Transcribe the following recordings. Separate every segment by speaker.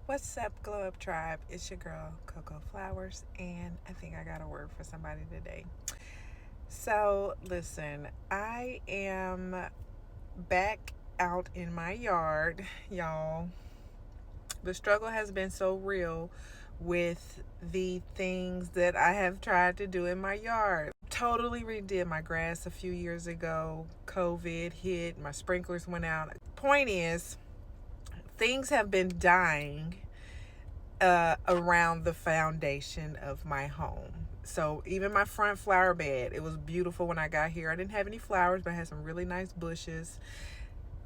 Speaker 1: What's up, Glow Up Tribe? It's your girl, Coco Flowers, and I think I got a word for somebody today. So, listen, I am back out in my yard, y'all. The struggle has been so real with the things that I have tried to do in my yard. Totally redid my grass a few years ago. COVID hit, my sprinklers went out. Point is, things have been dying around the foundation of my home. So even my front flower bed, it was beautiful when I got here. I didn't have any flowers, but I had some really nice bushes.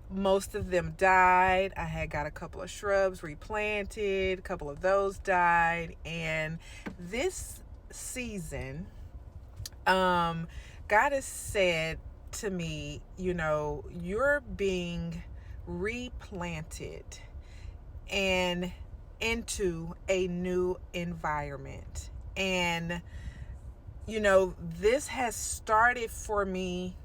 Speaker 1: Most of them died. I had got a couple of shrubs replanted, a couple of those died. And this season, God has said to me, you're being replanted and into a new environment. And, this has started for me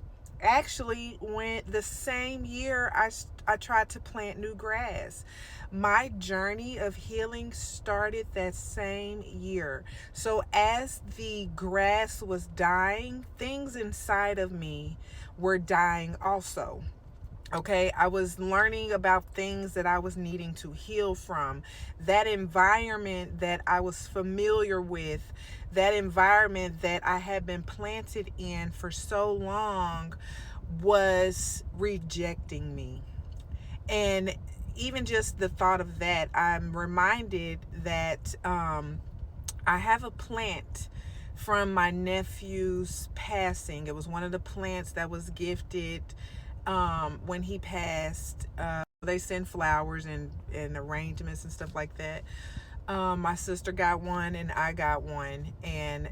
Speaker 1: actually when the same year I tried to plant new grass. My journey of healing started that same year. So as the grass was dying, things inside of me were dying also. Okay, I was learning about things that I was needing to heal from. That environment that I was familiar with, that environment that I had been planted in for so long was rejecting me. And even just the thought of that, I'm reminded that I have a plant from my nephew's passing. It was one of the plants that was gifted when he passed. They send flowers and arrangements and stuff like that. My sister got one and I got one, and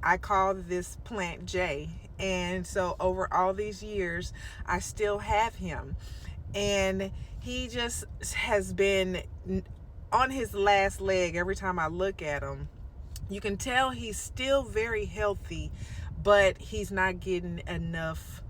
Speaker 1: I called this plant Jay. And so over all these years, I still have him. And he just has been on his last leg every time I look at him. You can tell he's still very healthy, but he's not getting enough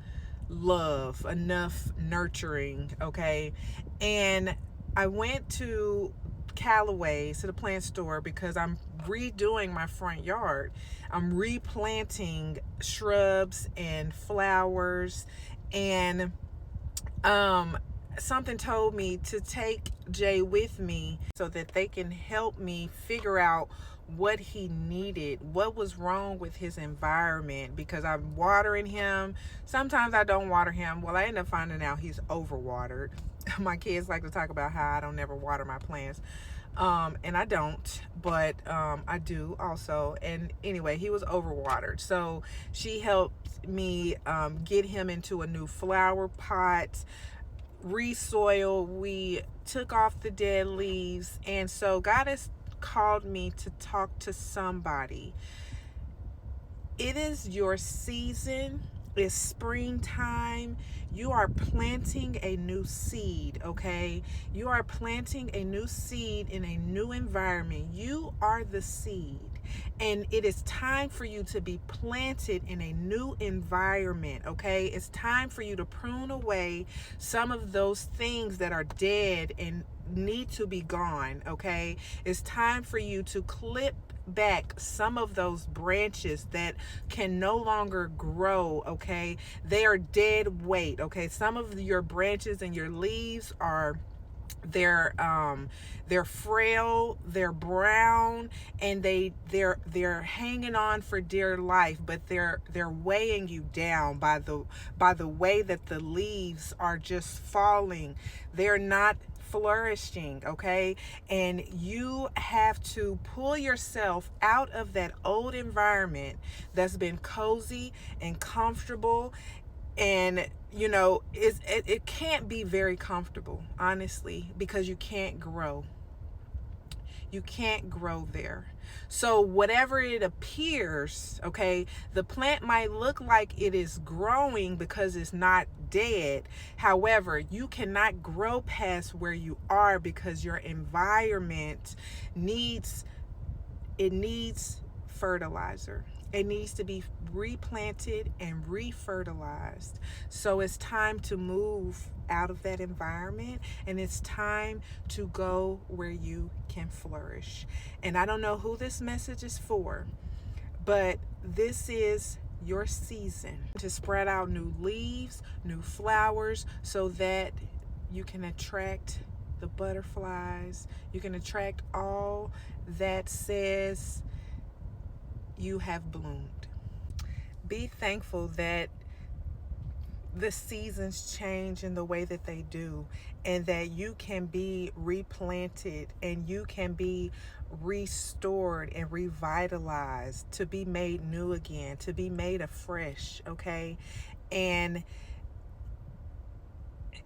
Speaker 1: love, enough nurturing, okay? And I went to Callaway's, to the plant store, because I'm redoing my front yard. I'm replanting shrubs and flowers, and something told me to take Jay with me so that they can help me figure out what he needed, what was wrong with his environment, because I'm watering him. Sometimes I don't water him. Well, I end up finding out he's overwatered. My kids like to talk about how I don't never water my plants. And I don't, but I do also. And anyway, he was overwatered. So she helped me get him into a new flower pot, resoil. We took off the dead leaves. And so God has called me to talk to somebody. It is your season. It's springtime. You are planting a new seed, okay? You are planting a new seed in a new environment. You are the seed. And it is time for you to be planted in a new environment, okay? It's time for you to prune away some of those things that are dead and need to be gone, okay? It's time for you to clip back some of those branches that can no longer grow, okay? They are dead weight, okay? Some of your branches and your leaves are they're frail, they're brown, and they're hanging on for dear life, but they're weighing you down by the way that the leaves are just falling. They're not flourishing, okay? And you have to pull yourself out of that old environment that's been cozy and comfortable. And it can't be very comfortable, honestly, because you can't grow. You can't grow there. So whatever it appears, okay, the plant might look like it is growing because it's not dead. However, you cannot grow past where you are because your environment needs fertilizer. It needs to be replanted and refertilized. So it's time to move out of that environment, and it's time to go where you can flourish. And I don't know who this message is for, but this is your season to spread out new leaves, new flowers, so that you can attract the butterflies. You can attract all that says you have bloomed. Be thankful that the seasons change in the way that they do, and that you can be replanted and you can be restored and revitalized, to be made new again, to be made afresh, okay? And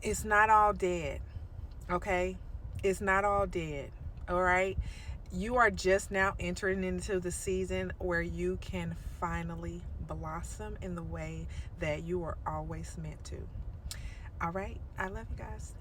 Speaker 1: it's not all dead, okay? It's not all dead, all right? You are just now entering into the season where you can finally blossom in the way that you were always meant to. All right? I love you guys.